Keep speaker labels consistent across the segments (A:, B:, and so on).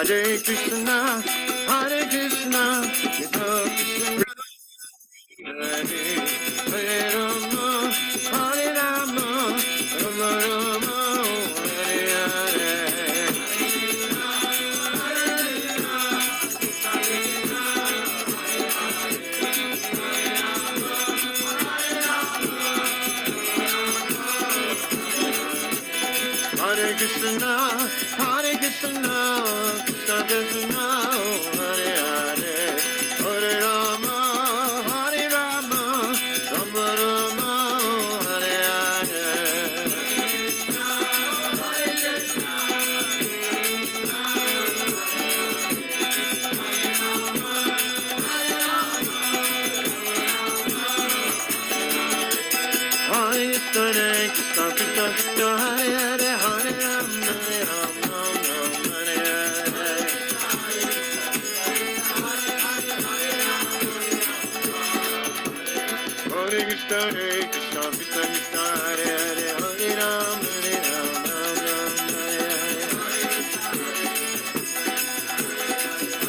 A: Hare Krishna, Hare Krishna, Krishna Krishna, Hare Rama, Hare Rama, Rama Rama, Hare Hare. Hare Krishna, Hare Krishna, Krishna Krishna, Hare Hare, Hare Rama, Hare Rama, Rama Rama, Hare Hare. Hare Krishna, Krishna Krishna, Hare Hare, Hare Rama, Hare Hare. Hare Krishna, Krishna Krishna, Hare Hare, Hare Rama, Rama Hare Hare.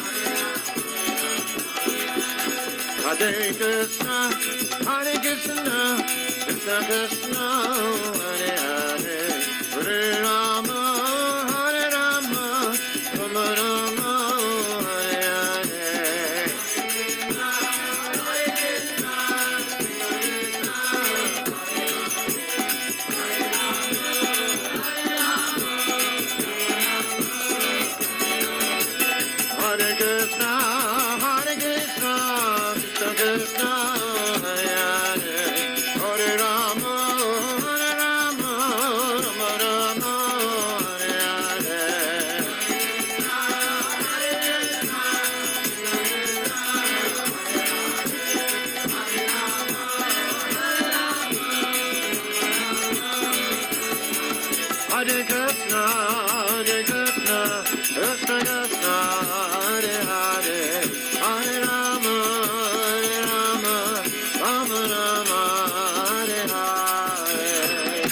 A: Hare Krishna, Hare Krishna, Krishna Krishna, Hare Hare, Hare Rama, Hare Rama, Rama Rama, Hare Hare. Hare Krishna, Hare Krishna, Krishna Krishna, Hare Hare, Hare Rama, Rama Rama, Hare Hare. Hare Krishna, Hare Krishna, Krishna Krishna, Hare Hare, Hare Rama, Rama Rama, Hare Hare.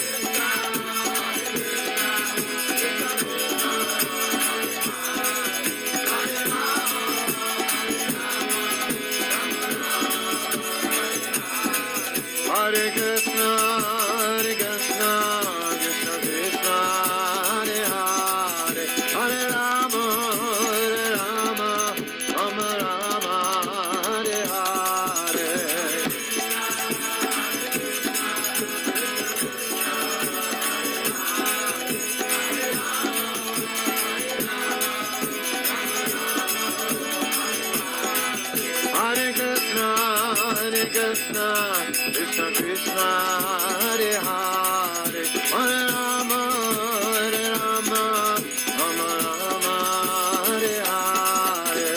A: Hare Krishna, Hare Krishna, Krishna Krishna, Hare Hare, Hare Rama, Rama Rama, Hare Hare. Hare Krishna, Hare Krishna, Krishna Krishna, Hare Hare, Hare Rama, Rama Rama, Hare Hare.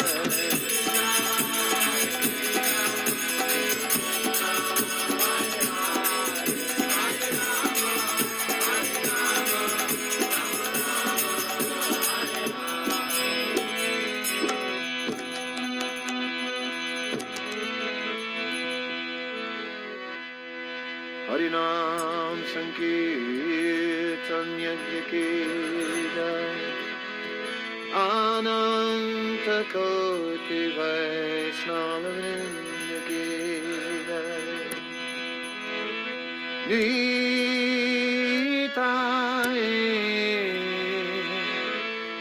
A: Harinam Sankirtan Yajna Keda Ananta Koti Vaishnava Vrinda Keda Nitai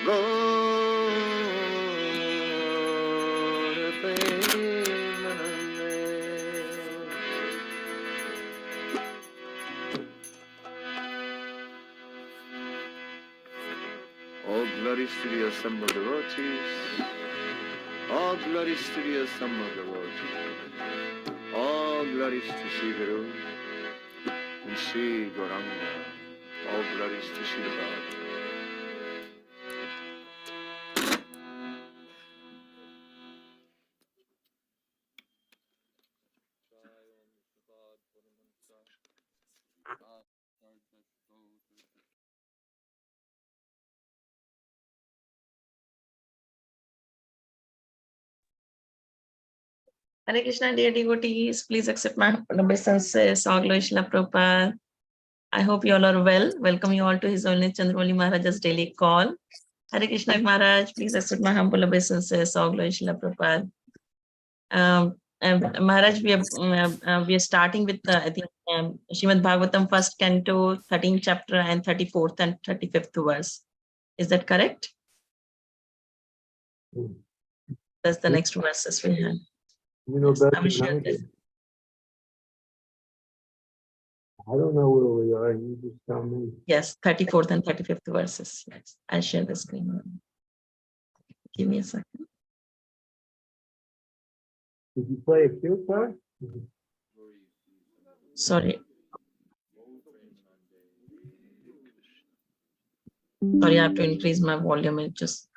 A: Gaura Premanande. All glories to the assembled devotees. All glories to the assembled devotees. All glories to Sri Guru and Sri Gauranga. All glories to Sri Bhagavad.
B: Hare Krishna, dear devotees, please accept my obeisances. All glory Srila Prabhupada. I hope you all are well. Welcome you all to His Holiness Candramauli Maharaja's daily call. Hare Krishna Maharaj, please accept my humble obeisances. All glory Srila Prabhupada. Maharaj, we are starting with I think Srimad Bhagavatam first canto, 13th chapter and 34th and 35th verse. Is that correct? That's the next verses we have.
C: You know
B: Yes,
C: better
B: I will
C: than
B: share
C: I
B: this.
C: do. I don't know where we are. You just tell me.
B: Yes, 34th and 35th verses. Yes, I'll share the screen. Give me a second.
C: Did you play a cue card?
B: Sorry. Sorry, I have to increase my volume. It just.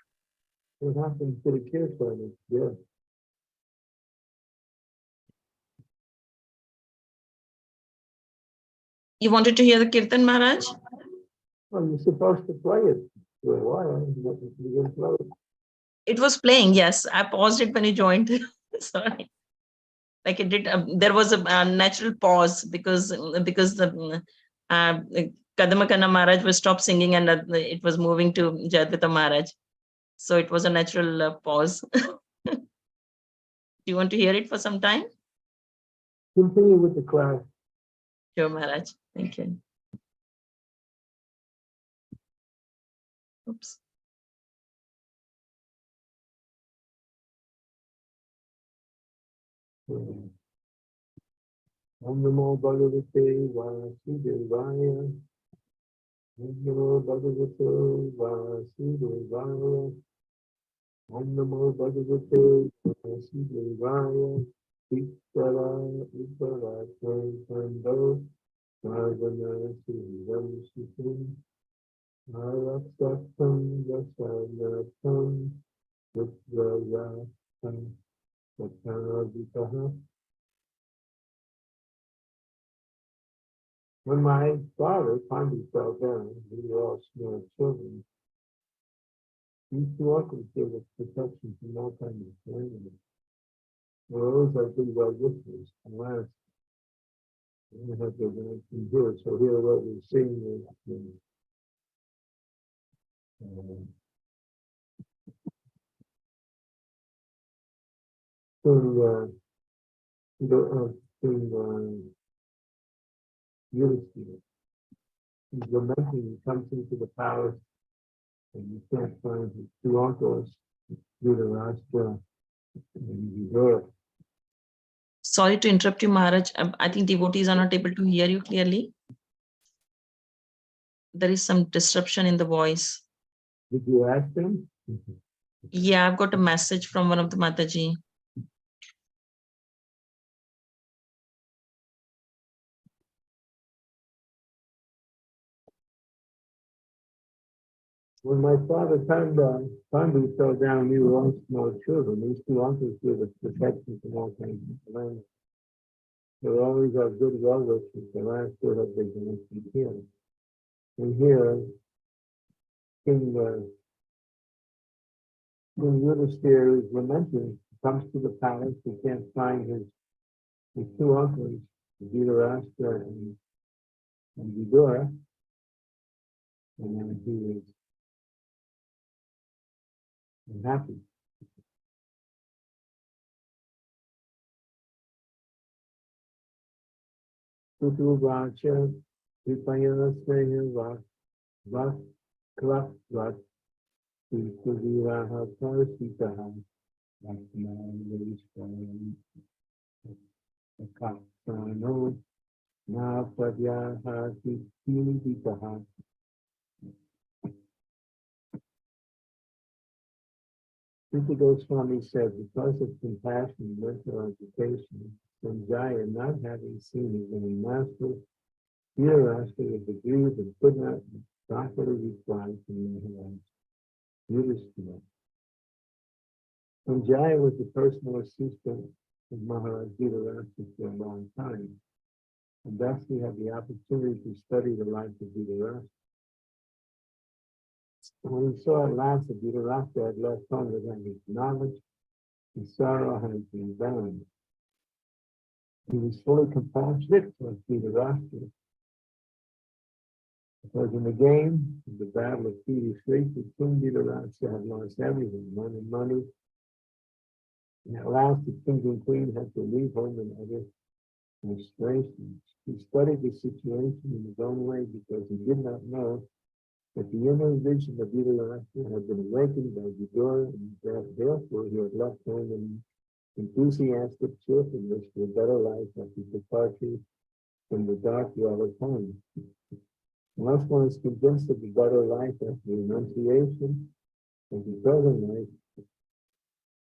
C: What happened to the cue card? Yeah.
B: You wanted to hear the Kirtan, Maharaj?
C: Well, you're supposed to play it for a while. You didn't play it.
B: It was playing, yes. I paused it when you joined. Sorry. Like it did, there was a natural pause because the Kadamakana Maharaj was stopped singing and it was moving to Jayadvita Maharaj. So it was a natural pause. Do you want to hear it for some time?
C: Continue with the class.
B: Sure, Maharaj. Thank you. Oops.
C: Om Namo Bhagavate Vasudevaya. Om Namo Bhagavate Vasudevaya. Om Namo Bhagavate Vasudevaya. Ikara Ikara Kando Bhavana Sivam Sitam Arasatam Vasanatam Vitrayasam Vatanaditaha. When my father finally fell down, we were all small children. These two uncles gave us protection from all kinds of calamity. Well, those are good well witnesses. And last, we have to go from here. So here what we're seeing is Ulysses. He's lamenting, he comes into the palace and you can't find his two uncles, Dhritarashtra and Vijaya.
B: Sorry to interrupt you, Maharaj. I think devotees are not able to hear you clearly. There is some disruption in the voice.
C: Did you ask them?
B: Yeah, I've got a message from one of the Mataji.
C: When my father Pandu fell down, we were all small children. These two uncles gave us protection from all kinds of calamity. They were always our good well wishes. The last word of their be killed. And here, King Yudhisthira is lamenting, comes to the palace, he can't find his two uncles, Dhritarashtra and Vidura, and then he is unhappy. Kutuvacha, Vipayana Sneha Vas Klap Vat, Kudiraha Parsitaha, Vakasano, Na Padyaha Sinditaha. Srila Goswami said, because of compassion and mental education, Sanjaya, not having seen his own master, Dhritarashtra was aggrieved and could not properly reply to Maharaj Yudhisthira. Sanjaya was the personal assistant of Maharaj Dhritarashtra for a long time, and thus he had the opportunity to study the life of Dhritarashtra. When he saw at last that Dhritarashtra had left home without his knowledge, his sorrow had been bound. He was fully compassionate towards Dhritarashtra Because in the game, the battle of Petey Street, the King Dhritarashtra had lost everything, money. And at last, the king and queen had to leave home and utter frustration. He studied the situation in his own way because he did not know that the inner vision of Dhritarashtra had been awakened by Vidura, and that therefore he had left home in enthusiastic cheerfulness for a better life after departure from the dark well of home. Unless one is convinced of the better life after renunciation of the present life,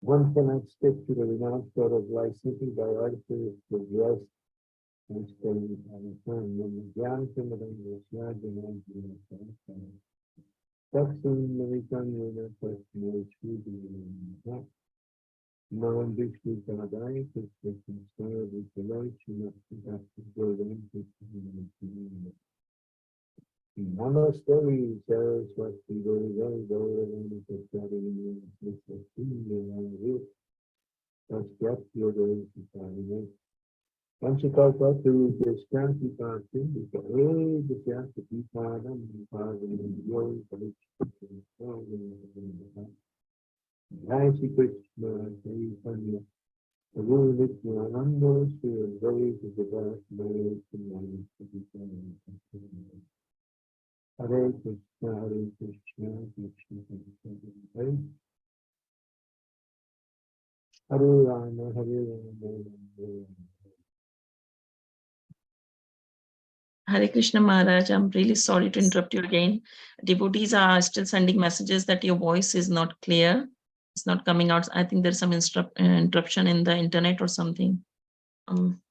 C: one cannot stick to the renounced sort of life simply by artificial dress and staying on the time. When the Gyan Simaran was not denied the Section Maritan Luna Question Shri Non Vishnu Paradai, Christian Star, the Lord, she not have to go then. Namaste, Saraswati, Gauri, Gauri, Gauri, Gauri, that's just your day to find. Once you talk about the Shanti Party, you can read the Shanti Party, and Yogi, Jai Shri Krishna, Jai Kanya, the Guru Nityananda, Sri Advaita, the Bharat, Hare Krishna, Hare Krishna, Krishna Krishna, Hare Rama, Hare Rama.
B: Hare Krishna Maharaj, I'm really sorry to interrupt you again. Devotees are still sending messages that your voice is not clear. It's not coming out. I think there's some interruption in the internet or something. I'm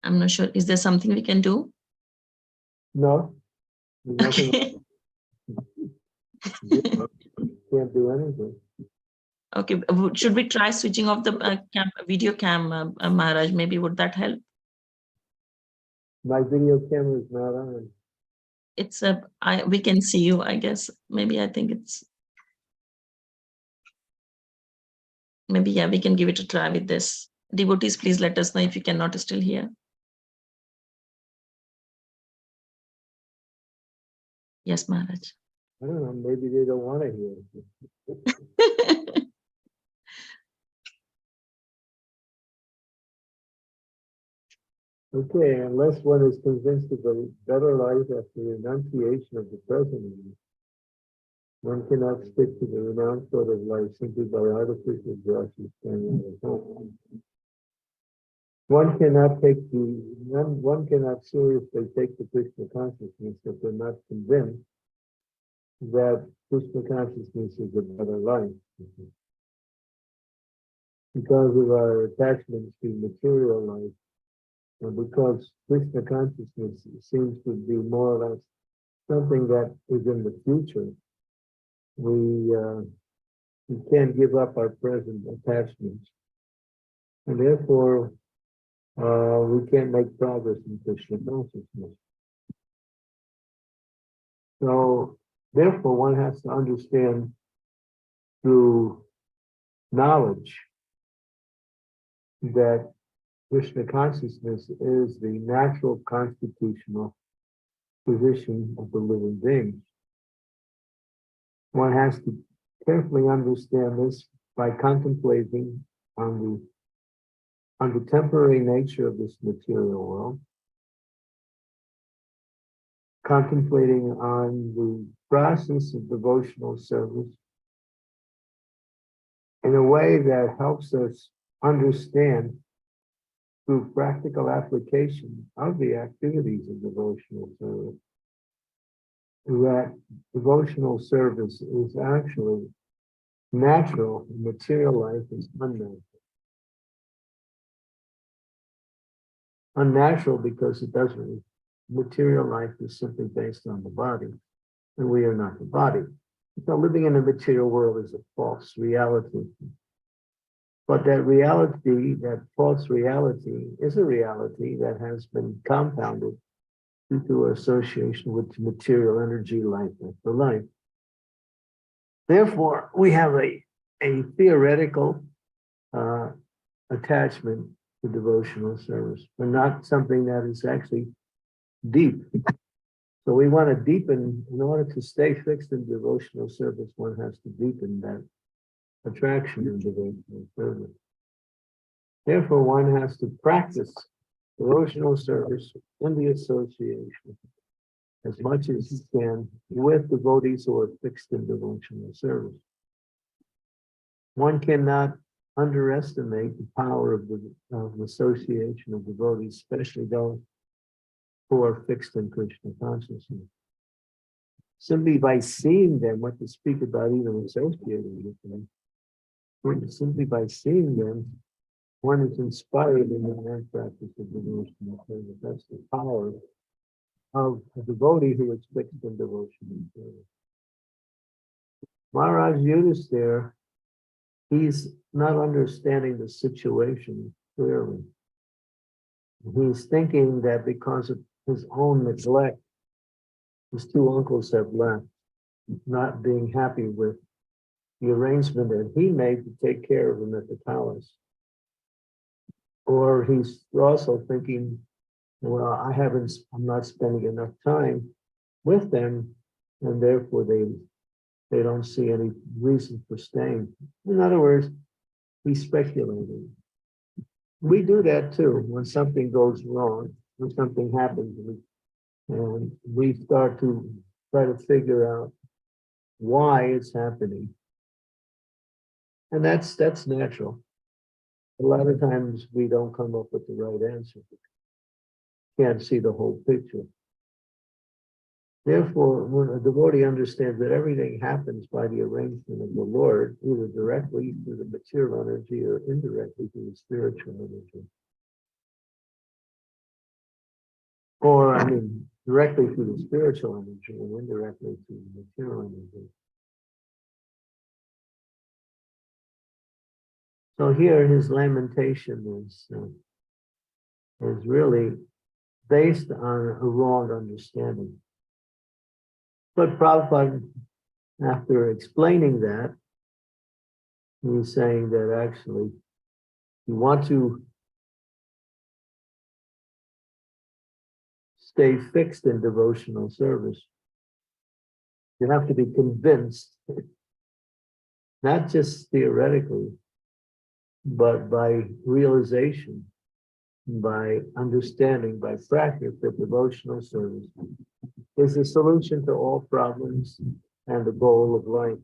B: not sure. Is there something we can do?
C: No.
B: Okay.
C: Can't do anything.
B: Okay. Should we try switching off the video cam, Maharaj? Maybe would that help?
C: My video camera is not on.
B: It's we can see you, I guess. Maybe I think it's. Maybe, yeah, we can give it a try with this. Devotees, please let us know if you cannot still hear. Yes, Maharaj.
C: I don't know, maybe they don't want to hear it. Okay, unless one is convinced of a better life after renunciation of the present life, one cannot stick to the renounced sort of life simply by artificial dresses standing at home. One cannot seriously take the Krishna consciousness if they're not convinced that Krishna consciousness is a better life. Because of our attachments to material life, and because Krishna consciousness seems to be more or less something that is in the future, we can't give up our present attachments. And therefore, we can't make progress in Krishna consciousness. So, therefore, one has to understand through knowledge that Krishna consciousness is the natural constitutional position of the living beings. One has to carefully understand this by contemplating on the temporary nature of this material world, contemplating on the process of devotional service in a way that helps us understand through practical application of the activities of devotional service, that devotional service is actually natural, material life is unnatural. Unnatural because it doesn't, material life is simply based on the body, and we are not the body. So living in a material world is a false reality. But that reality, that false reality, is a reality that has been compounded due to association with material energy, life after life. Therefore, we have a theoretical attachment to devotional service, but not something that is actually deep. So we want to deepen, in order to stay fixed in devotional service, one has to deepen that attraction in devotional service. Therefore, one has to practice devotional service in the association as much as he can with devotees who are fixed in devotional service. One cannot underestimate the power of the association of devotees, especially those who are fixed in Krishna consciousness. Simply by seeing them, what to speak about even associating with them, simply by seeing them, one is inspired in the practice of devotional service. That's the power of a devotee who is fixed in devotional service. Maharaj Yudhisthira, he's not understanding the situation clearly. He's thinking that because of his own neglect, his two uncles have left, not being happy with the arrangement that he made to take care of him at the palace. Or he's also thinking, well, I'm not spending enough time with them, and therefore they don't see any reason for staying. In other words, he's speculating. We do that too when something goes wrong, when something happens, and we start to try to figure out why it's happening. And that's natural. A lot of times we don't come up with the right answer. Can't see the whole picture. Therefore, when a devotee understands that everything happens by the arrangement of the Lord, either directly through the material energy or indirectly through the spiritual energy. Or, directly through the spiritual energy and indirectly through the material energy. So here his lamentation is really based on a wrong understanding. But Prabhupada, after explaining that, he's saying that actually you want to stay fixed in devotional service. You have to be convinced, not just theoretically, but by realization, by understanding, by practice, that devotional service is the solution to all problems and the goal of life.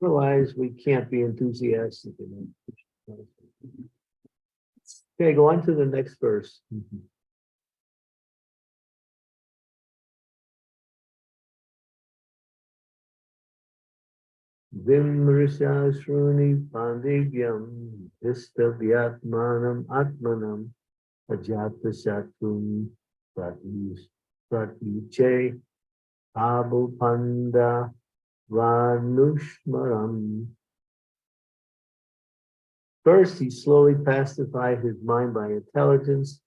C: Otherwise, we can't be enthusiastic enough. Okay, go on to the next verse. Vimrisha Shruni Pandigyam Istavyatmanam Atmanam Ajata Shatum Pratiche Abupanda Vanushmaram. First, he slowly pacified his mind by intelligence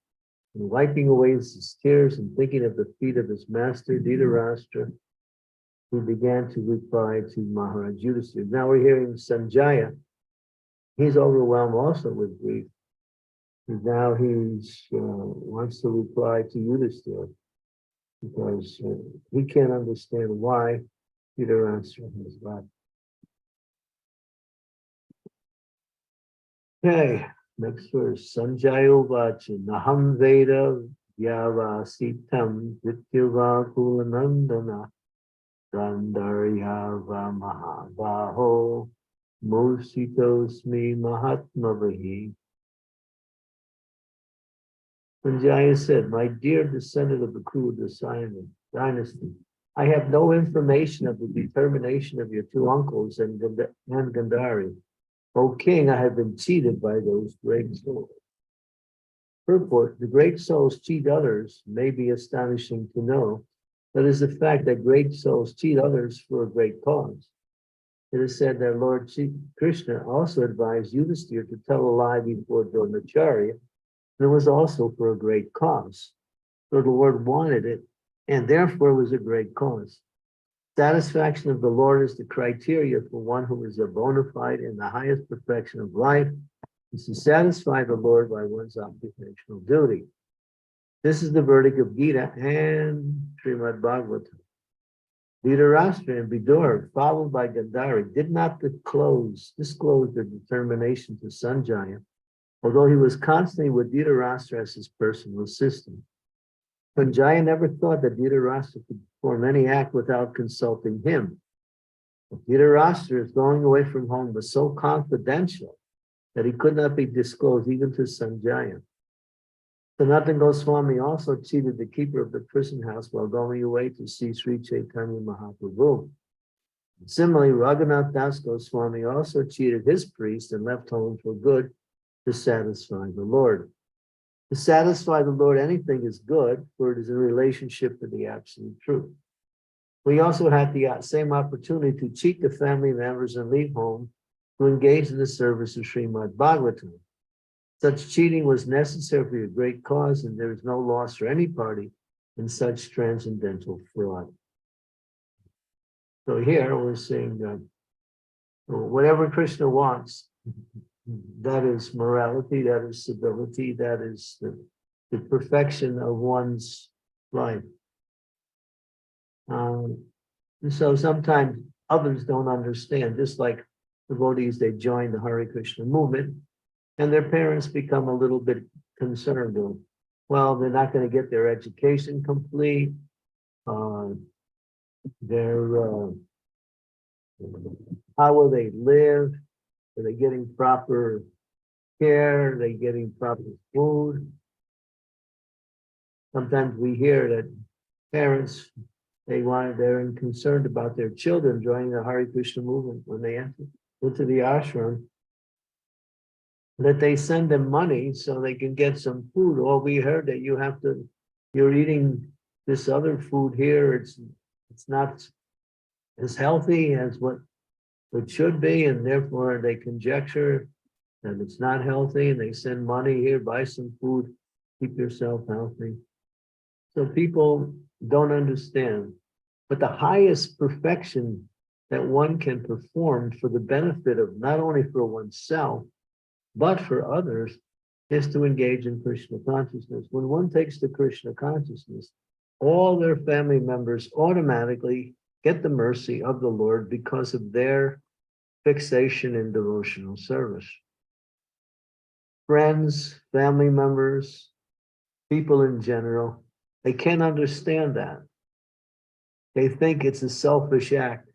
C: and wiping away his tears and thinking of the feet of his master, Dhritarashtra. He began to reply to Maharaj Yudhisthira. Now we're hearing Sanjaya. He's overwhelmed also with grief. And now he wants to reply to Yudhisthira because he can't understand why Dhritarashtra has left. Okay, next verse. Sanjaya Vacha Naham Veda Vyavasitam Vityava Kulanandana Gandaryava Mahabaho Musitosmi Mahatma Vahi. Sanjaya said, my dear descendant of the Kuru dynasty, I have no information of the determination of your two uncles and Gandhari. O king, I have been cheated by those great souls. Purport, the great souls cheat others may be astonishing to know. That is the fact that great souls cheat others for a great cause. It is said that Lord Krishna also advised Yudhisthira to tell a lie before Dronacharya, and it was also for a great cause. So the Lord wanted it, and therefore it was a great cause. Satisfaction of the Lord is the criteria for one who is a bona fide and the highest perfection of life, is to satisfy the Lord by one's occupational duty. This is the verdict of Gita and Srimad Bhagavatam. Dhritarashtra and Vidur, followed by Gandhari, did not disclose their determination to Sanjaya, although he was constantly with Dhritarashtra as his personal assistant. Sanjaya never thought that Dhritarashtra could perform any act without consulting him. But Dhritarashtra's going away from home was so confidential that he could not be disclosed even to Sanjaya. Sanatana Goswami also cheated the keeper of the prison house while going away to see Sri Chaitanya Mahaprabhu. Similarly, Raghunath Das Goswami also cheated his priest and left home for good to satisfy the Lord. To satisfy the Lord, anything is good, for it is in relationship to the absolute truth. We also had the same opportunity to cheat the family members and leave home to engage in the service of Srimad Bhagavatam. Such cheating was necessary for a great cause, and there is no loss for any party in such transcendental fraud. So here we're saying that whatever Krishna wants, that is morality, that is civility, that is the perfection of one's life. And so sometimes others don't understand, just like devotees, they join the Hare Krishna movement, and their parents become a little bit concerned. Well, they're not going to get their education complete. How will they live? Are they getting proper care? Are they getting proper food? Sometimes we hear that parents, they're concerned about their children joining the Hare Krishna movement when they enter into the ashram, that they send them money so they can get some food. Or we heard that you're eating this other food here. It's not as healthy as what it should be, and therefore they conjecture that it's not healthy, and they send money here, buy some food, keep yourself healthy. So people don't understand. But the highest perfection that one can perform for the benefit of not only for oneself, but for others, is to engage in Krishna consciousness. When one takes the Krishna consciousness, all their family members automatically get the mercy of the Lord because of their fixation in devotional service. Friends, family members, people in general, they can't understand that. They think it's a selfish act,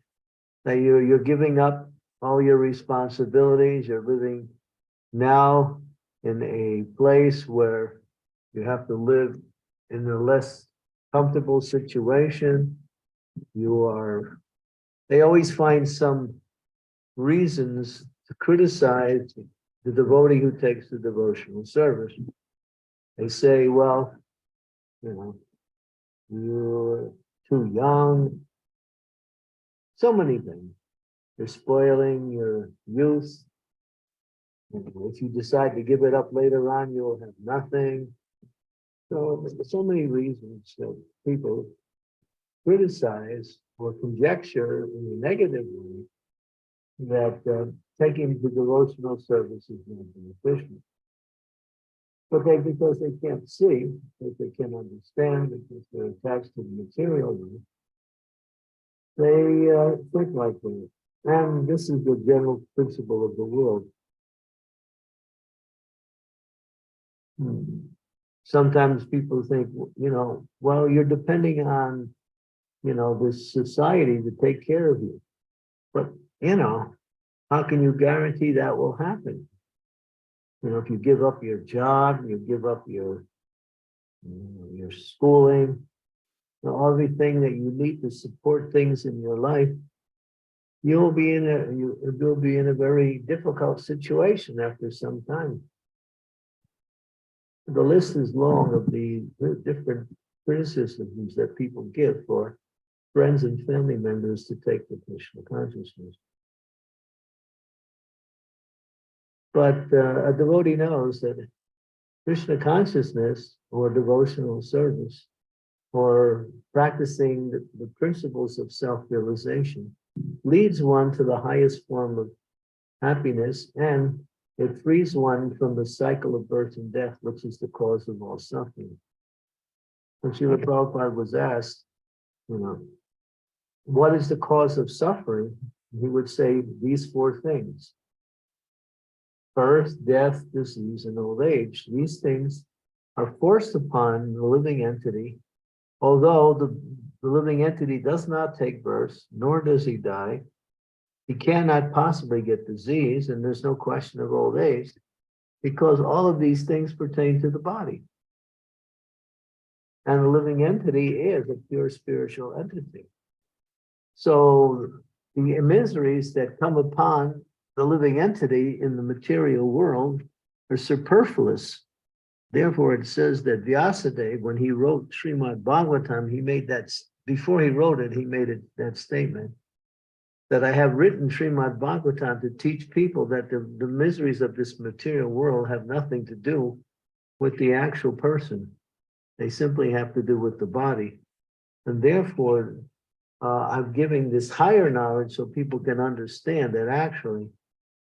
C: that you're giving up all your responsibilities, you're living now in a place where you have to live in a less comfortable situation. They always find some reasons to criticize the devotee who takes the devotional service. They say, well, you're too young. So many things. You're spoiling your youth. If you decide to give it up later on, you'll have nothing. So many reasons that people criticize or conjecture in a negative way that taking the devotional service is not beneficial. But because they can't see, because they can't understand, because they're attached to the material world, they think like that. And this is the general principle of the world. Sometimes people think, well, you're depending on, this society to take care of you. But, how can you guarantee that will happen? If you give up your job, you give up your schooling, everything that you need to support things in your life, you'll be in a very difficult situation after some time. The list is long of the different criticisms that people give for friends and family members to take the Krishna consciousness. But a devotee knows that Krishna consciousness or devotional service or practicing the principles of self-realization leads one to the highest form of happiness, and it frees one from the cycle of birth and death, which is the cause of all suffering. when Srila Prabhupada was asked, what is the cause of suffering? He would say these four things: birth, death, disease, and old age. These things are forced upon the living entity, although the living entity does not take birth, nor does he die. He cannot possibly get disease, and there's no question of old age, because all of these things pertain to the body. And the living entity is a pure spiritual entity. So the miseries that come upon the living entity in the material world are superfluous. Therefore, it says that Vyasadeva, when he wrote Srimad Bhagavatam, he made that, before he wrote it, he made that statement, that I have written Srimad Bhagavatam to teach people that the miseries of this material world have nothing to do with the actual person. They simply have to do with the body. And therefore, I'm giving this higher knowledge so people can understand that actually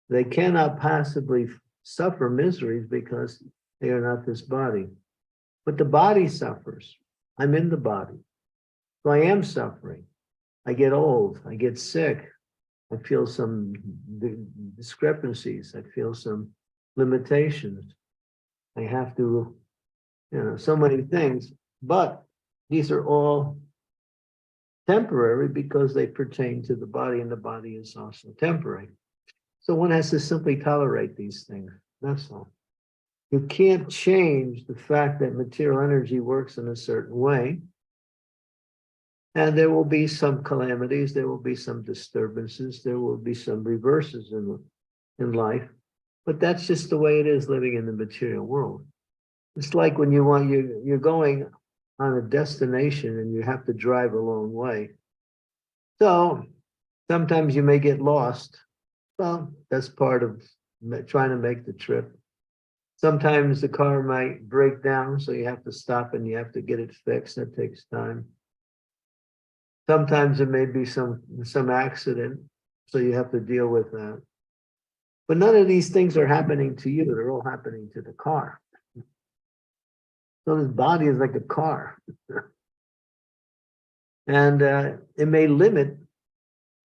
C: they cannot possibly suffer miseries because they are not this body. But the body suffers. I'm in the body. So I am suffering. I get old. I get sick. I feel some discrepancies. I feel some limitations. I have to, so many things. But these are all temporary because they pertain to the body, and the body is also temporary. So one has to simply tolerate these things. That's all. You can't change the fact that material energy works in a certain way. And there will be some calamities, there will be some disturbances, there will be some reverses in life. But that's just the way it is living in the material world. It's like when you're going on a destination and you have to drive a long way. So sometimes you may get lost. Well, that's part of trying to make the trip. Sometimes the car might break down, so you have to stop and you have to get it fixed. That takes time. Sometimes there may be some accident, so you have to deal with that. But none of these things are happening to you. They're all happening to the car. So this body is like a car. And it may limit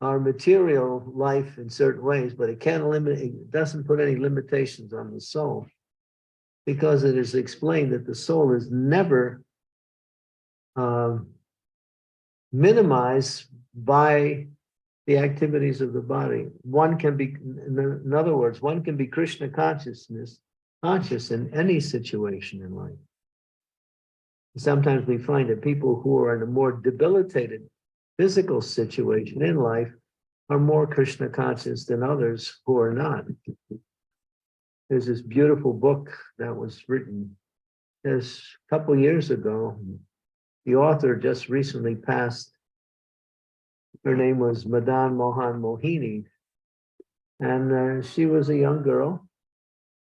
C: our material life in certain ways, but it doesn't put any limitations on the soul, because it is explained that the soul is never minimized by the activities of the body. One can be, in other words, one can be Krishna conscious in any situation in life. Sometimes we find that people who are in a more debilitated physical situation in life are more Krishna conscious than others who are not. There's this beautiful book that was written a couple years ago. The author just recently passed. Her name was Madan Mohan Mohini. And she was a young girl.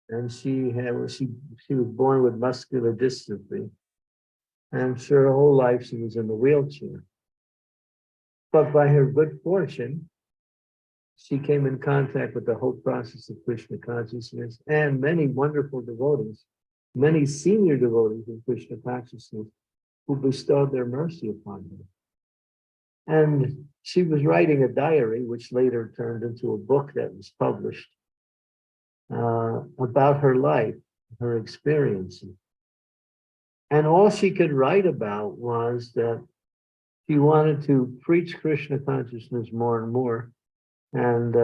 C: And she was born with muscular dystrophy. And for her whole life, she was in the wheelchair. But by her good fortune, she came in contact with the whole process of Krishna consciousness and many wonderful devotees, many senior devotees in Krishna consciousness who bestowed their mercy upon her. And she was writing a diary, which later turned into a book that was published about her life, her experiences. And all she could write about was that she wanted to preach Krishna consciousness more and more. And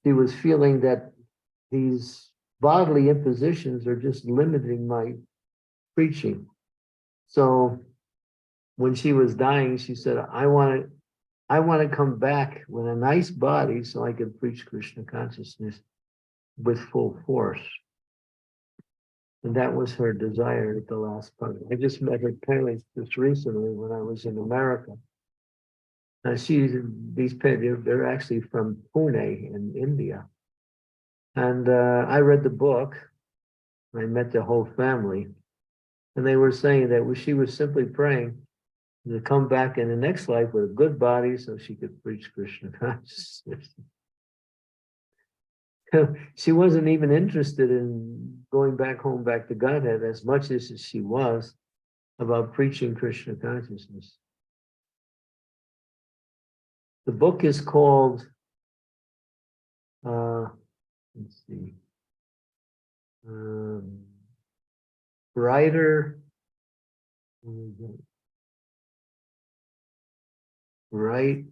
C: she was feeling that these bodily impositions are just limiting my preaching. So when she was dying, she said, I want to come back with a nice body so I can preach Krishna consciousness with full force. And that was her desire at the last part. I just met her parents just recently when I was in America. They're actually from Pune in India. And I read the book. I met the whole family. And they were saying that she was simply praying to come back in the next life with a good body so she could preach Krishna consciousness. She wasn't even interested in going back home, back to Godhead as much as she was about preaching Krishna consciousness. The book is called, let's see, Brighter, Bright,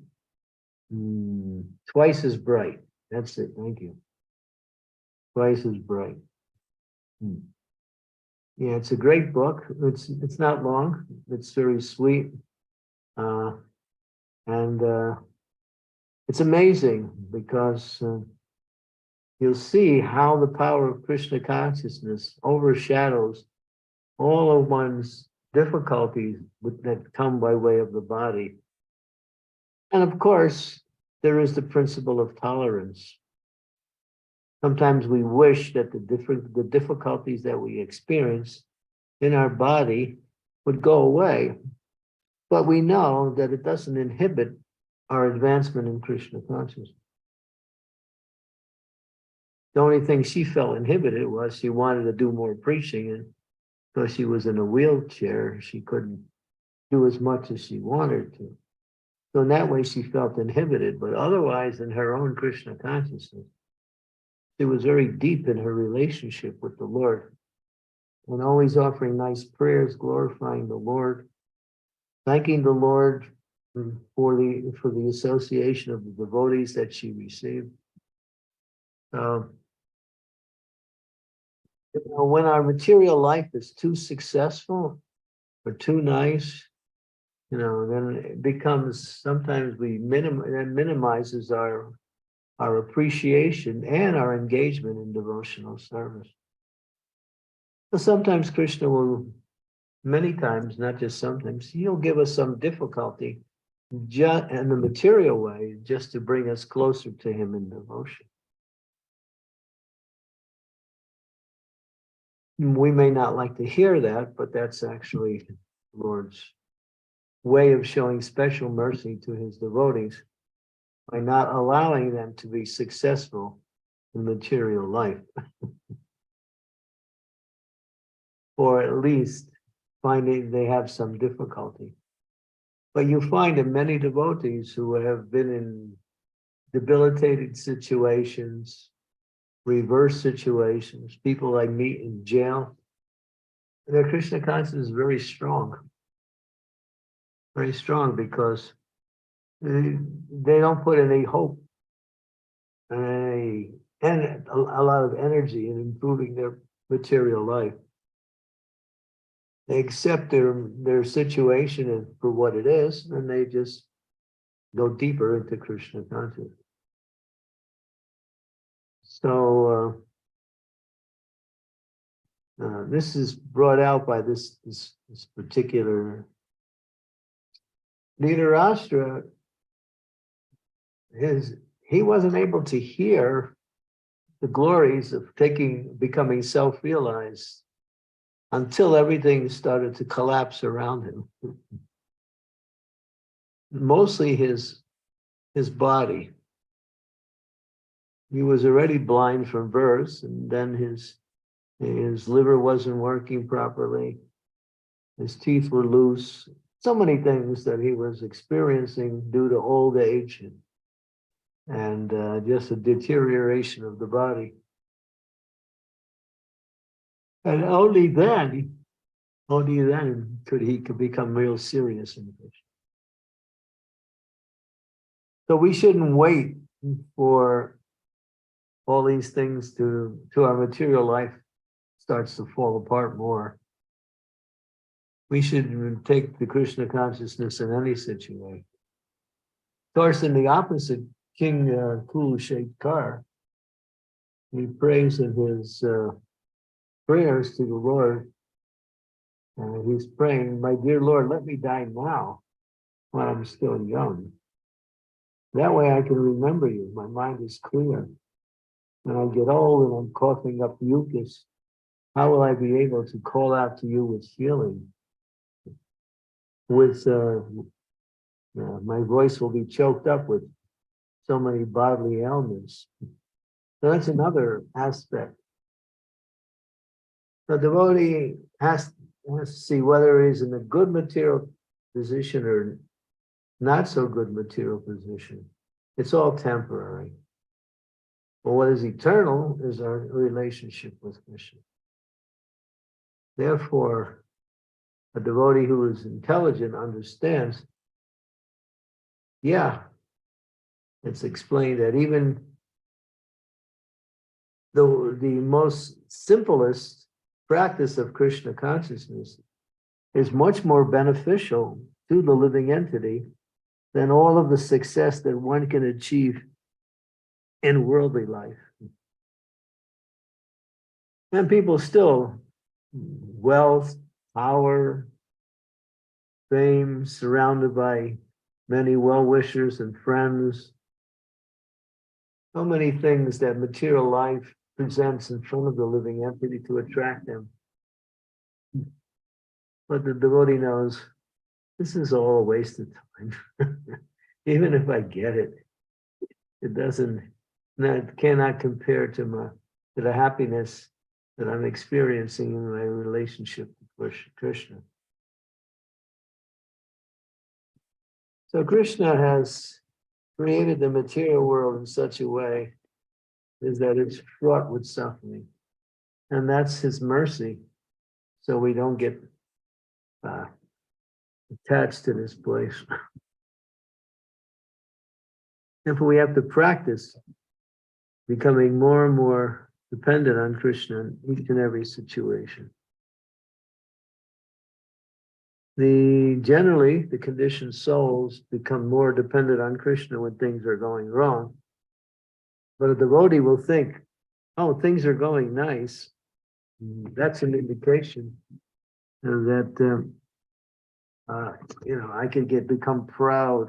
C: Twice as Bright. That's it. Thank you. Twice as Bright. Yeah, it's a great book. It's not long. It's very sweet, and it's amazing because you'll see how the power of Krishna consciousness overshadows all of one's difficulties that come by way of the body. And of course, there is the principle of tolerance. Sometimes we wish that the difficulties that we experience in our body would go away, but we know that it doesn't inhibit our advancement in Krishna consciousness. The only thing she felt inhibited was she wanted to do more preaching, and because she was in a wheelchair, she couldn't do as much as she wanted to. So in that way, she felt inhibited, but otherwise, in her own Krishna consciousness, she was very deep in her relationship with the Lord, and always offering nice prayers, glorifying the Lord, thanking the Lord for the association of the devotees that she received. When our material life is too successful or too nice, then it becomes, sometimes it minimizes our appreciation and our engagement in devotional service. So sometimes Krishna will, many times, not just sometimes, he'll give us some difficulty just in the material way, just to bring us closer to him in devotion. We may not like to hear that, but that's actually the Lord's way of showing special mercy to his devotees by not allowing them to be successful in material life. Or at least finding they have some difficulty. But you find in many devotees who have been in debilitated situations, reverse situations, people I meet in jail, their Krishna consciousness is very strong because they don't put any hope and a lot of energy in improving their material life. They accept their situation for what it is, and they just go deeper into Krishna consciousness. So this is brought out by this particular Dhritarashtra. He wasn't able to hear the glories of becoming self-realized until everything started to collapse around him. Mostly his body. He was already blind from birth, and then his liver wasn't working properly. His teeth were loose. So many things that he was experiencing due to old age and just a deterioration of the body. And only then could he become real serious in Krishna. So we shouldn't wait for all these things to our material life starts to fall apart more. We should take the Krishna consciousness in any situation. Of course, in the opposite, King Kulashekhar, he prays in his prayers to the Lord. He's praying, "My dear Lord, let me die now while I'm still young. That way I can remember you. My mind is clear. When I get old and I'm coughing up mucus, how will I be able to call out to you with feeling? My voice will be choked up with so many bodily ailments." So that's another aspect. The devotee has to see whether he's in a good material position or not so good material position. It's all temporary. But what is eternal is our relationship with Krishna. Therefore, a devotee who is intelligent understands, yeah, it's explained that even the most simplest practice of Krishna consciousness is much more beneficial to the living entity than all of the success that one can achieve in worldly life. And people still, wealth, power, fame, surrounded by many well-wishers and friends. So many things that material life presents in front of the living entity to attract them. But the devotee knows this is all a waste of time. Even if I get it, it cannot compare to the happiness that I'm experiencing in my relationship with Krishna. So Krishna has created the material world in such a way is that it's fraught with suffering. And that's his mercy. So we don't get attached to this place. Therefore, we have to practice becoming more and more dependent on Krishna in each and every situation. Generally, the conditioned souls become more dependent on Krishna when things are going wrong. But a devotee will think, oh, things are going nice. That's an indication that, I could become proud,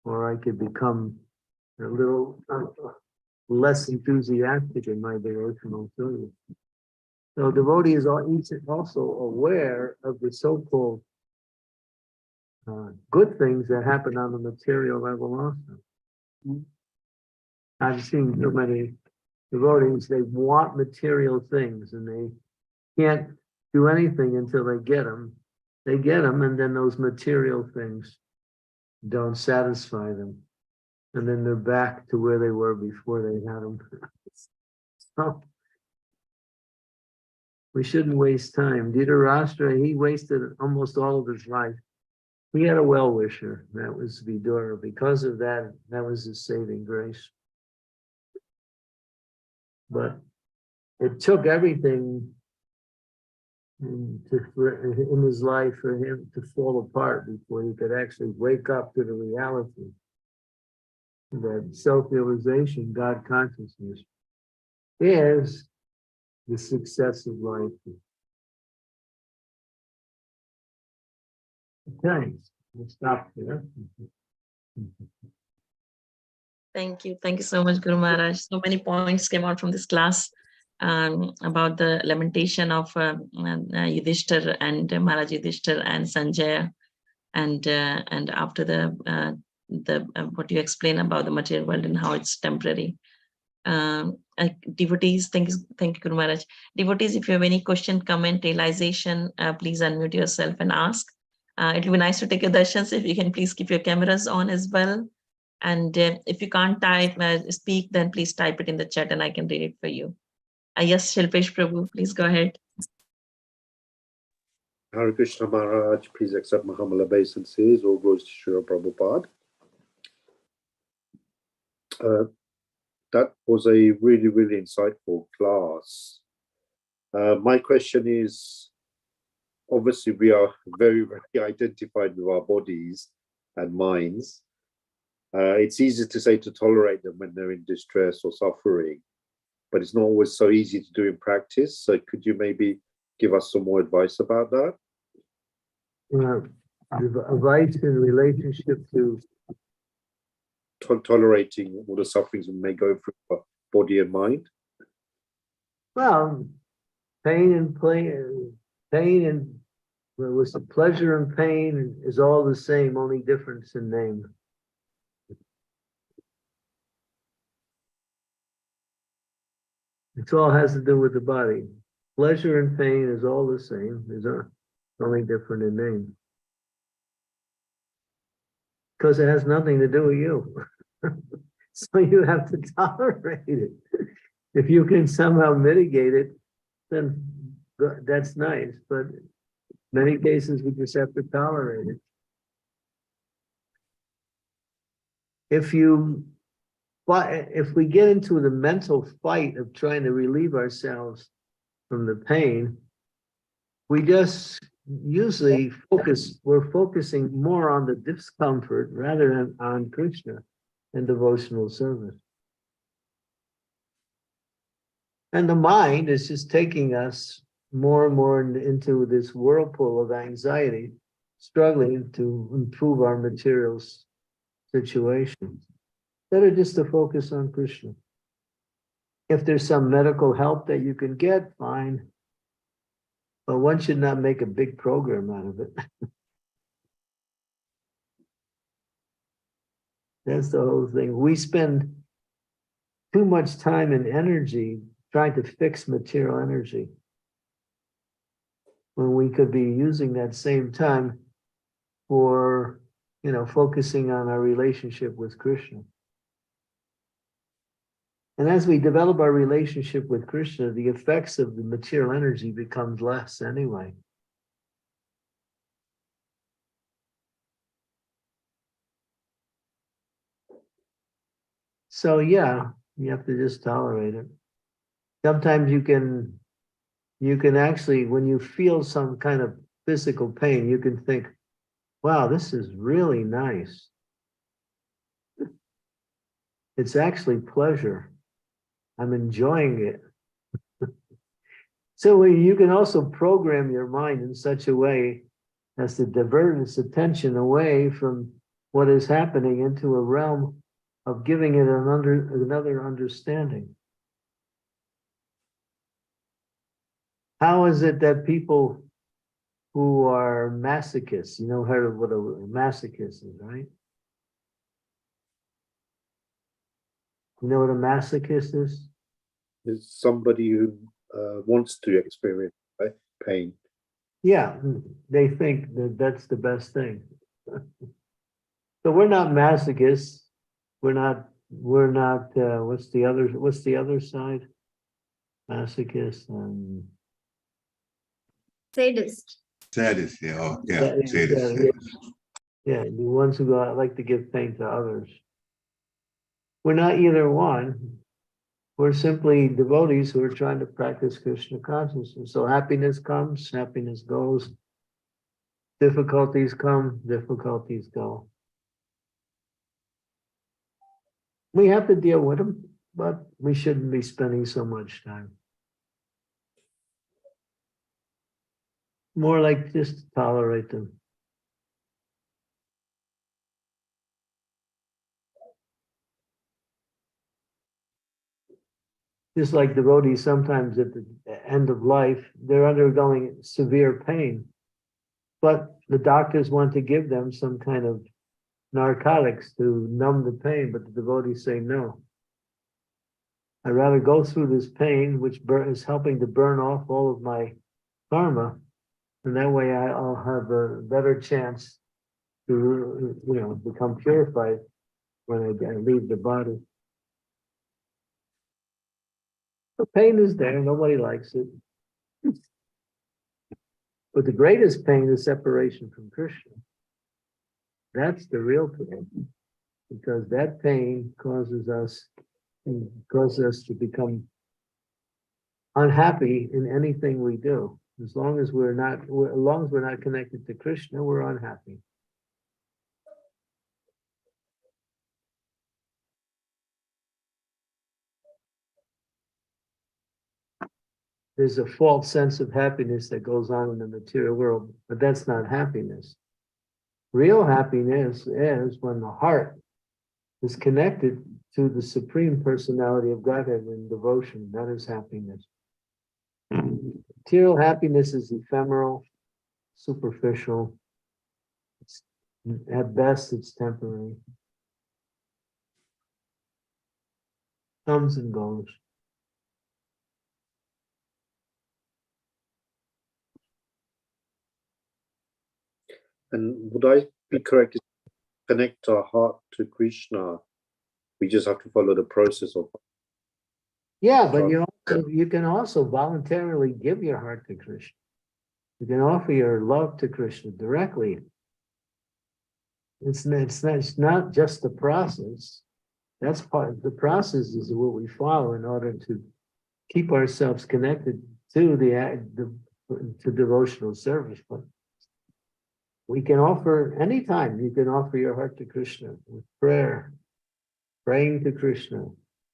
C: or I could become a little less enthusiastic in my devotional service. So devotee is also aware of the so-called good things that happen on the material level also. I've seen so many devotees, they want material things and they can't do anything until they get them. They get them, and then those material things don't satisfy them. And then they're back to where they were before they had them. So we shouldn't waste time. Dhritarashtra, he wasted almost all of his life. He had a well-wisher, that was Vidura. Because of that, that was his saving grace. But it took everything in his life for him to fall apart before he could actually wake up to the reality that self-realization, God consciousness, is the success of life. Okay, we'll stop there.
B: Thank you. Thank you so much, Guru Maharaj. So many points came out from this class about the lamentation of Yudhishthir and Maharaj Yudhishthir and Sanjaya, and after the what you explain about the material world and how it's temporary. Devotees, thank you, Guru Maharaj. Devotees, if you have any question, comment, realization, please unmute yourself and ask. It will be nice to take your darshans. If you can please keep your cameras on as well. And if you can't speak, then please type it in the chat and I can read it for you. Yes, Shilpesh Prabhu, please go ahead.
D: Hare Krishna Maharaj, please accept my humble obeisances. All glories to Srila Prabhupada. That was a really, really insightful class. My question is, obviously we are very, very identified with our bodies and minds. It's easy to say to tolerate them when they're in distress or suffering, but it's not always so easy to do in practice. So could you maybe give us some more advice about that?
C: Advice in relationship to
D: tolerating all the sufferings we may go through for body and mind?
C: Well, pain and with the pleasure and pain is all the same, only difference in name. It all has to do with the body. Pleasure and pain is all the same. only different in name. Because it has nothing to do with you. So you have to tolerate it. If you can somehow mitigate it, then that's nice. But many cases we just have to tolerate it. If we get into the mental fight of trying to relieve ourselves from the pain, we just usually we're focusing more on the discomfort rather than on Krishna and devotional service. And the mind is just taking us more and more into this whirlpool of anxiety, struggling to improve our material situations. Better just to focus on Krishna. If there's some medical help that you can get, fine. But one should not make a big program out of it. That's the whole thing. We spend too much time and energy trying to fix material energy when we could be using that same time for, focusing on our relationship with Krishna. And as we develop our relationship with Krishna, the effects of the material energy becomes less anyway. So yeah, you have to just tolerate it. Sometimes you can actually, when you feel some kind of physical pain, you can think, wow, this is really nice. It's actually pleasure. I'm enjoying it. So you can also program your mind in such a way as to divert its attention away from what is happening into a realm of giving it another understanding. How is it that people who are masochists, heard of what a masochist is, right? You know what a masochist is?
D: It's somebody who wants to experience pain.
C: Yeah, they think that that's the best thing. So we're not masochists. We're not, what's the other side? Masochist and
E: Sadist.
F: Sadist, yeah, oh, yeah,
C: yeah,
F: sadist.
C: yeah, the ones who like to give pain to others. We're not either one. We're simply devotees who are trying to practice Krishna consciousness. So happiness comes, happiness goes. Difficulties come, difficulties go. We have to deal with them, but we shouldn't be spending so much time. More like just tolerate them. Just like devotees, sometimes at the end of life, they're undergoing severe pain, but the doctors want to give them some kind of narcotics to numb the pain, but the devotees say no. I'd rather go through this pain, which is helping to burn off all of my karma, and that way I'll have a better chance to, become purified when I leave the body. The pain is there, nobody likes it. But the greatest pain is separation from Krishna. That's the real pain, because that pain causes us to become unhappy in anything we do. As long as we're not connected to Krishna, we're unhappy. There's a false sense of happiness that goes on in the material world, but that's not happiness. Real happiness is when the heart is connected to the Supreme Personality of Godhead in devotion. That is happiness. Material happiness is ephemeral, superficial. At best, it's temporary. Comes and goes.
D: And would I be correct? To connect our heart to Krishna, we just have to follow the process of.
C: Yeah, but you can also voluntarily give your heart to Krishna. You can offer your love to Krishna directly. It's not just the process. That's part. The process is what we follow in order to keep ourselves connected to to devotional service. But we can offer anytime. You can offer your heart to Krishna with prayer, praying to Krishna,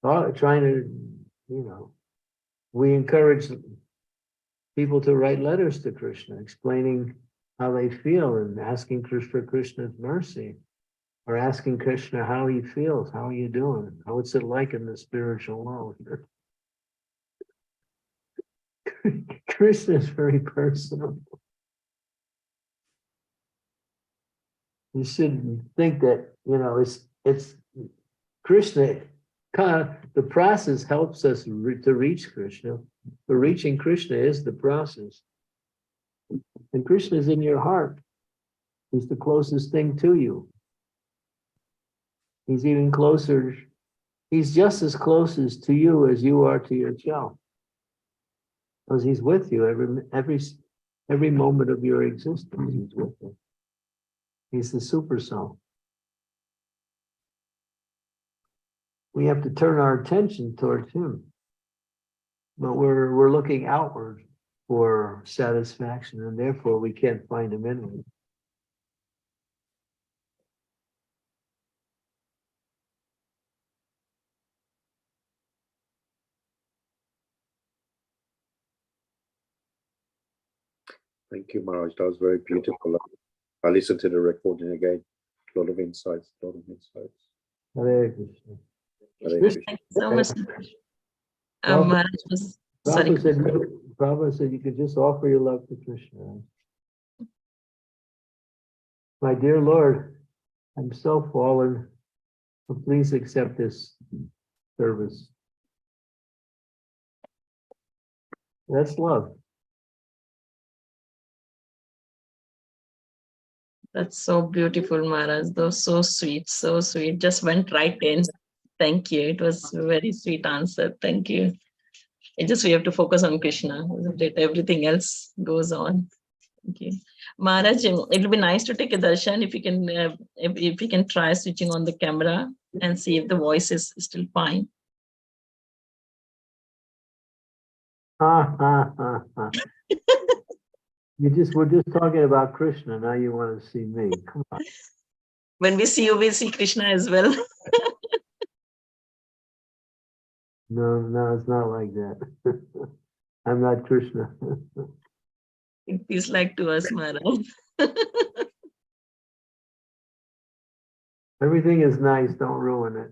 C: trying to, we encourage people to write letters to Krishna, explaining how they feel and asking for Krishna's mercy, or asking Krishna how he feels, how are you doing, what's it like in the spiritual world. Krishna is very personal. You shouldn't think that, it's Krishna. The process helps us to reach Krishna. But reaching Krishna is the process. And Krishna is in your heart. He's the closest thing to you. He's even closer. He's just as close to you as you are to yourself. Because he's with you every moment of your existence. He's with you. He's the super soul. We have to turn our attention towards him. But we're looking outward for satisfaction, and therefore we can't find him inward.
D: Thank you, Maharaj. That was very beautiful. I listened to the recording again. A lot of insights.
C: Hare Krishna.
D: Hare
C: Krishna.
D: Krishna.
B: Thank you so much.
C: Well,
B: Maharaj was sorry.
C: Prabhupada said you could just offer your love to Krishna. My dear Lord, I'm so fallen, so please accept this service. That's love.
B: That's so beautiful, Maharaj. That was so sweet, so sweet. Just went right in. Thank you. It was a very sweet answer. Thank you. It just we have to focus on Krishna, isn't it? Everything else goes on. Thank you. Maharaj, it'll be nice to take a darshan if you can if you can try switching on the camera and see if the voice is still fine.
C: We're just talking about Krishna. Now you want to see me. Come on.
B: When we see you, we see Krishna as well.
C: No, it's not like that. I'm not Krishna.
B: It feels like to us, Maharaj.
C: Everything is nice. Don't ruin it.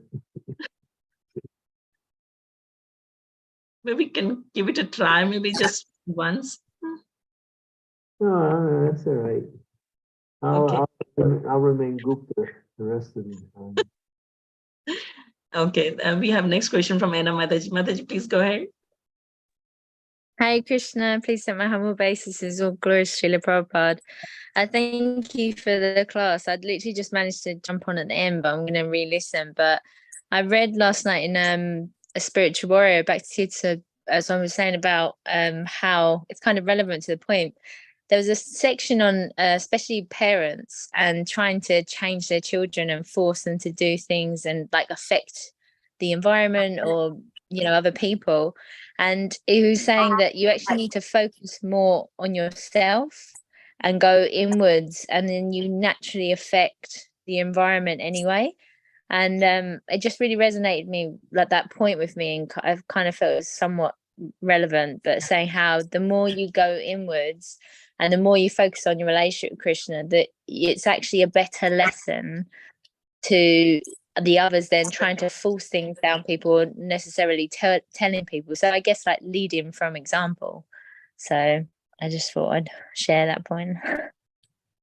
B: Maybe we can give it a try, maybe just once.
C: No, that's all right.
B: Okay.
C: I'll remain Gupta the rest of the time.
B: Okay, we have next question from Anna Mataji. Mataji, please go ahead.
E: Hare Krishna, please take my humble obeisances, all glories to Srila Prabhupada. I thank you for the class. I'd literally just managed to jump on at the end, but I'm going to re-listen. But I read last night in A Spiritual Warrior, back to as I was saying about how it's kind of relevant to the point. There was a section on especially parents and trying to change their children and force them to do things and like affect the environment or other people. And he was saying that you actually need to focus more on yourself and go inwards, and then you naturally affect the environment anyway. And it just really resonated me, like that point with me, and I've kind of felt it was somewhat relevant, but saying how the more you go inwards and the more you focus on your relationship with Krishna, that it's actually a better lesson to the others than trying to force things down people or necessarily telling people. So I guess like leading from example. So I just thought I'd share that point.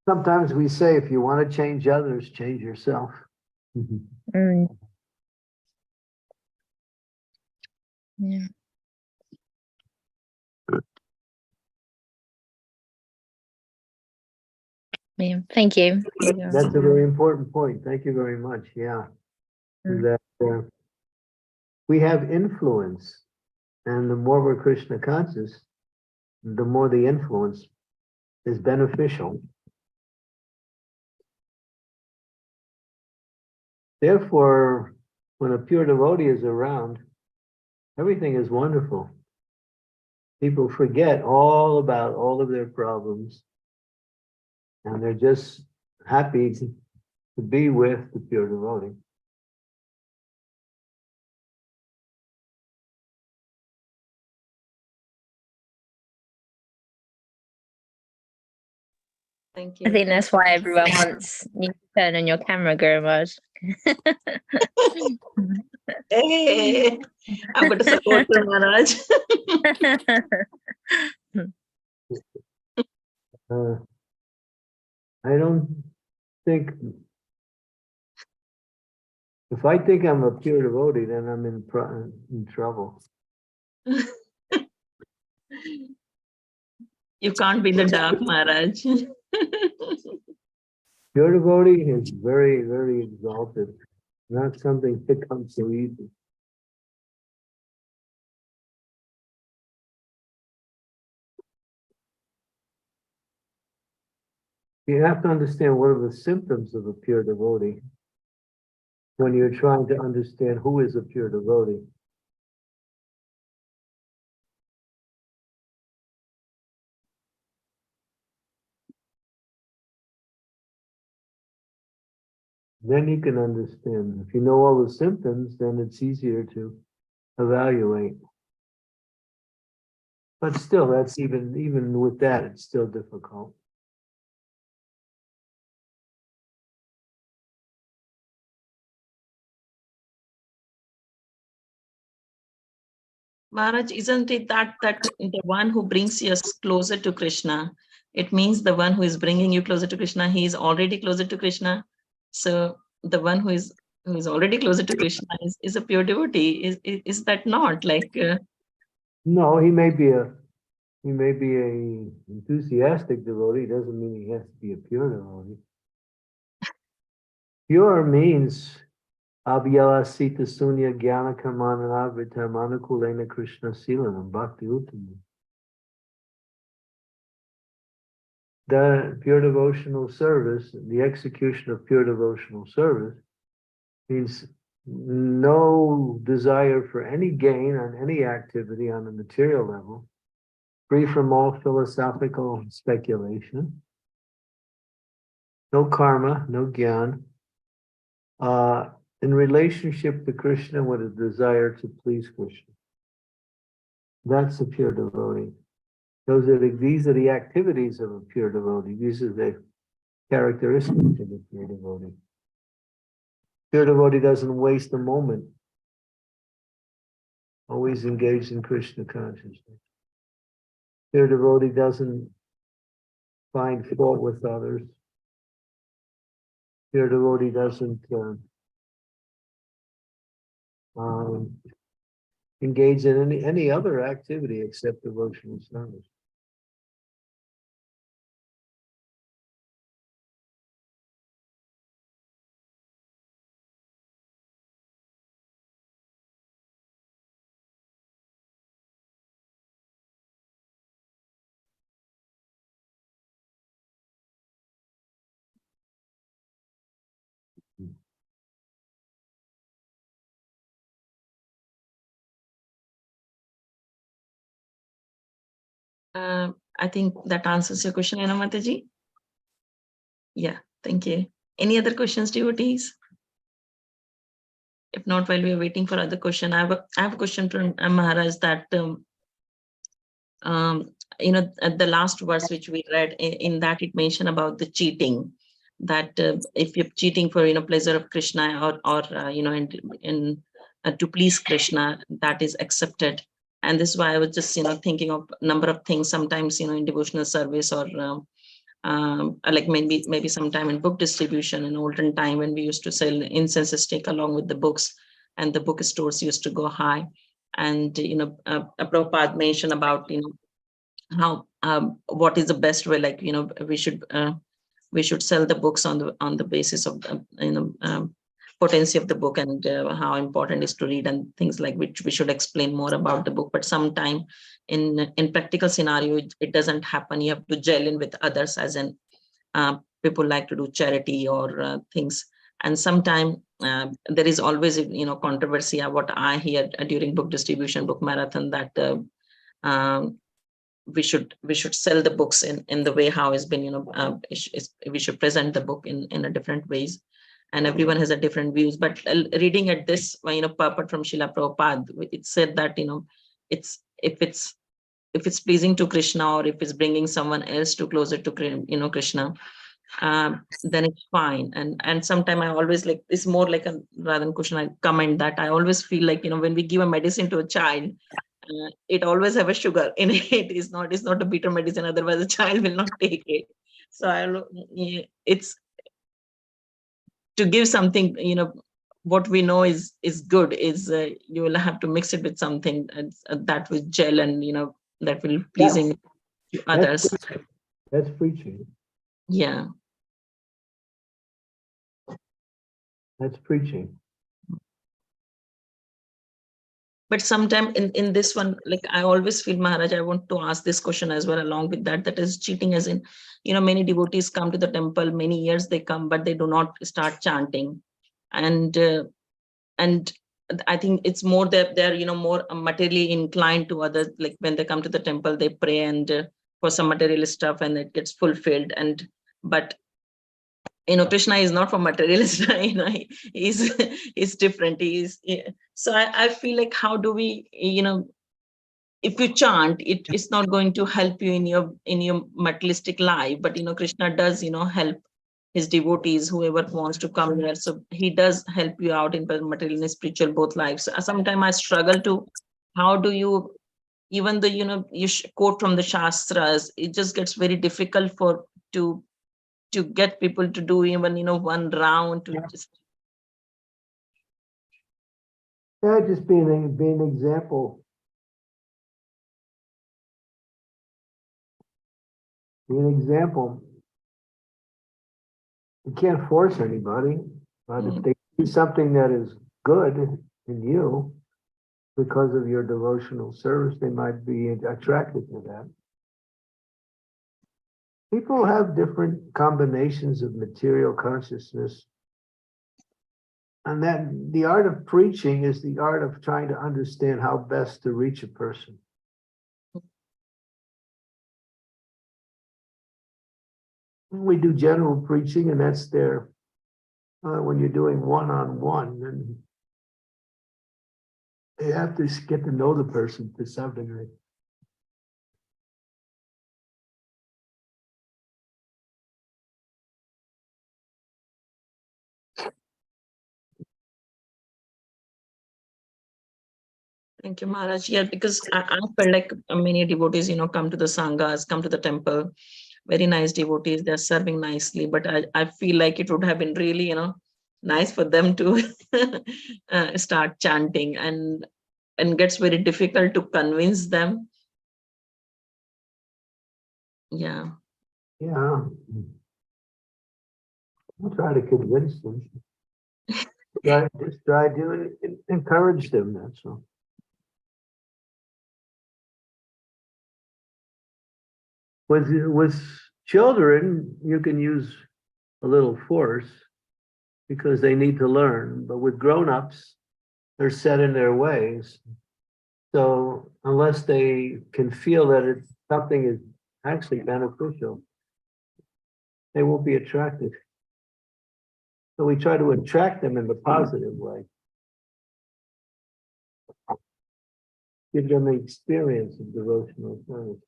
C: Sometimes we say, if you want to change others, change yourself.
E: Mm. Yeah. Yeah, thank you.
C: That's a very important point. Thank you very much. Yeah.
E: Mm.
C: That we have influence, and the more we're Krishna conscious, the more the influence is beneficial. Therefore, when a pure devotee is around, everything is wonderful. People forget all about all of their problems, and they're just happy to be with the pure devotee.
B: Thank
E: I
B: you.
E: think that's why everyone wants you to turn on your camera, Guru Maharaj.
B: Hey, I'm going to support you, Maharaj.
C: I don't think, if I think I'm a pure devotee, then I'm in trouble.
B: You can't be in the dark, Maharaj.
C: Pure devotee is very, very exalted, not something that comes so easy. You have to understand what are the symptoms of a pure devotee when you're trying to understand who is a pure devotee. Then you can understand. If you know all the symptoms, then it's easier to evaluate. But still, that's even with that, it's still difficult.
B: Maharaj, isn't it that the one who brings us closer to Krishna, it means the one who is bringing you closer to Krishna, he is already closer to Krishna. So the one who is already closer to Krishna is a pure devotee. Is that not like?
C: No, he may be a enthusiastic devotee. Doesn't mean he has to be a pure devotee. Pure means Abhyala Sita Sunya Jnana Karmana Vitamana Kulena Krishna Silanam Bhakti Uttama. The pure devotional service, the execution of pure devotional service, means no desire for any gain on any activity on the material level, free from all philosophical speculation, no karma, no gyan, in relationship to Krishna with a desire to please Krishna. That's a pure devotee. These are the activities of a pure devotee. These are the characteristics of a pure devotee. Pure devotee doesn't waste a moment. Always engaged in Krishna consciousness. Pure devotee doesn't find fault with others. Pure devotee doesn't engage in any other activity except devotional service.
B: I think that answers your question, Anamataji. Yeah, thank you. Any other questions, devotees? If not, while we are waiting for other question, I have a question from Maharaj that at the last verse which we read, in that it mentioned about the cheating, that if you're cheating for pleasure of Krishna or to please Krishna, that is accepted. And this is why I was just thinking of a number of things. Sometimes in devotional service or like maybe sometime in book distribution in olden time when we used to sell incense stick along with the books, and the bookstores used to go high. And Prabhupada mentioned about how what is the best way, like we should we should sell the books on the basis of the, potency of the book and how important it is to read and things like which we should explain more about the book. But sometime in practical scenario, it doesn't happen. You have to gel in with others, as in people like to do charity or things. And sometimes there is always, controversy. What I hear during book distribution, book marathon, that we should sell the books in the way how it's been, we should present the book in a different ways, and everyone has a different views. But reading at this, purport from Srila Prabhupada, it said that, it's if it's pleasing to Krishna, or if it's bringing someone else to closer to Krishna, then it's fine. And sometimes I always like, it's more like a rather than question, I comment that I always feel like, when we give a medicine to a child, it always have a sugar in it. It's not a bitter medicine, otherwise the child will not take it. So it's to give something, what we know is good, is you will have to mix it with something that will gel, and that will pleasing to others.
C: That's preaching.
B: Yeah.
C: That's preaching.
B: But sometimes in this one, like I always feel, Maharaj, I want to ask this question as well along with that, that is cheating, as in, many devotees come to the temple, many years they come, but they do not start chanting. And I think it's more that they're, more materially inclined to others. Like when they come to the temple, they pray and for some material stuff, and it gets fulfilled. But Krishna is not for materialist. He's different. So I feel like, how do we, if you chant, it's not going to help you in your materialistic life, but Krishna does help his devotees, whoever wants to come here. So he does help you out in material and spiritual both lives. So sometimes I struggle to, how do you, even though you quote from the Shastras, it just gets very difficult to get people to do even one round, to just
C: Just be an example. Be an example. You can't force anybody, but if they see something that is good in you because of your devotional service, they might be attracted to that. People have different combinations of material consciousness. And then the art of preaching is the art of trying to understand how best to reach a person. We do general preaching, and that's there when you're doing one-on-one, and you have to get to know the person to some degree.
B: Thank you, Maharaj. Yeah, because I felt like many devotees, come to the sanghas, come to the temple, very nice devotees, they're serving nicely, but I feel like it would have been really, nice for them to start chanting, and gets very difficult to convince them. Yeah.
C: Yeah. I'll try to convince them. Just try to encourage them, that's all. With children, you can use a little force because they need to learn, but with grown-ups, they're set in their ways. So unless they can feel that something is actually beneficial, they won't be attracted. So we try to attract them in the positive way. Give them the experience of devotional service.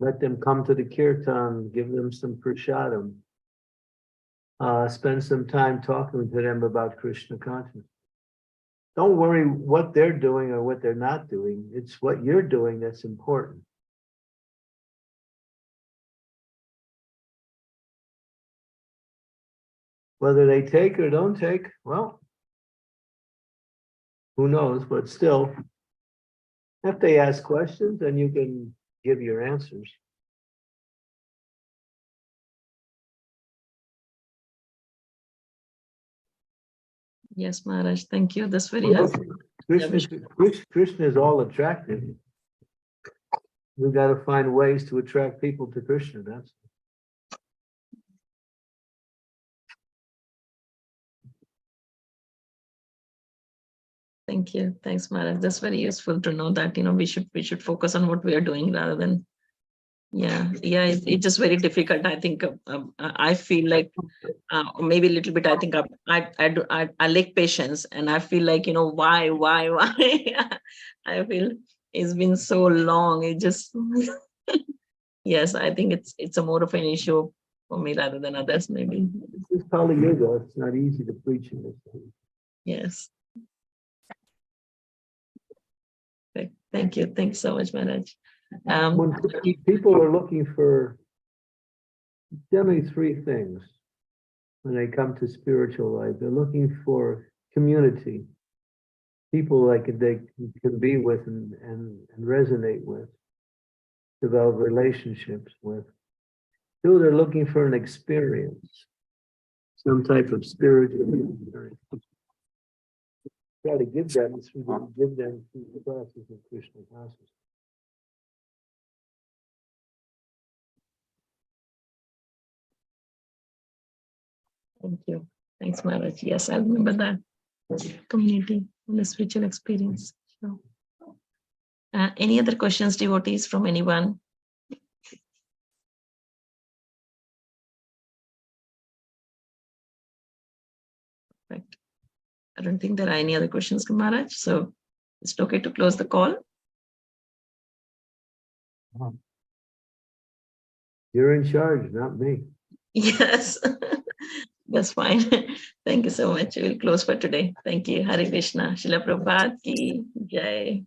C: Let them come to the kirtan, give them some prasadam. Spend some time talking to them about Krishna consciousness. Don't worry what they're doing or what they're not doing. It's what you're doing that's important. Whether they take or don't take, well, who knows, but still, if they ask questions, then you can give your answers.
B: Yes, Maharaj. Thank you. That's very helpful.
C: Krishna is all attractive. We've got to find ways to attract people to Krishna. That's
B: Thank you. Thanks, Maharaj. That's very useful to know that, we should focus on what we are doing rather than, it's just very difficult. I think I feel like maybe a little bit. I think I lack patience, and I feel like why. I feel it's been so long. It just yes, I think it's a more of an issue for me rather than others. Maybe
C: It's Kali Yuga. It's not easy to preach in this thing.
B: yes. Thank you. Thanks so much, Maharaj.
C: When people are looking for generally three things when they come to spiritual life. They're looking for community, people like they can be with and resonate with, develop relationships with. Two, they're looking for an experience, some type of spiritual experience. Try to give them through the classes of Krishna classes.
B: Thank you. Thanks, Maharaj. Yes, I remember that. Community and the spiritual experience. So, any other questions, devotees, from anyone? Perfect. I don't think there are any other questions to Maharaj. So it's okay to close the call.
C: You're in charge, not me.
B: Yes, that's fine. Thank you so much. We'll close for today. Thank you. Hare Krishna. Srila Prabhupada ki jai.